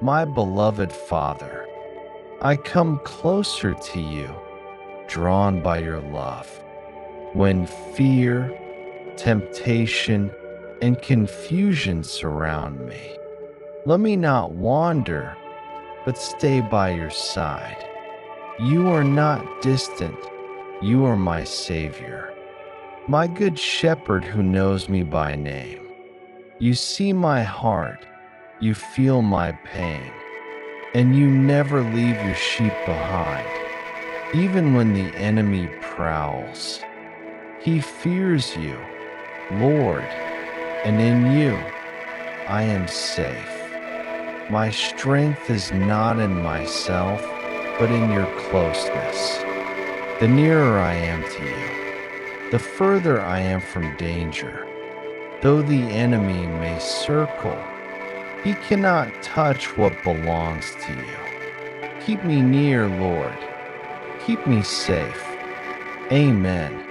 My beloved Father, I come closer to you, drawn by your love. When fear, temptation, and confusion surround me, let me not wander, but stay by your side. You are not distant, you are my Savior, my good shepherd who knows me by name. You see my heart, you feel my pain, and you never leave your sheep behind. Even when the enemy prowls, he fears you, Lord, and in you I am safe. My strength is not in myself, but in your closeness. The nearer I am to you, the further I am from danger. Though the enemy may circle, he cannot touch what belongs to you. Keep me near, Lord. Keep me safe. Amen.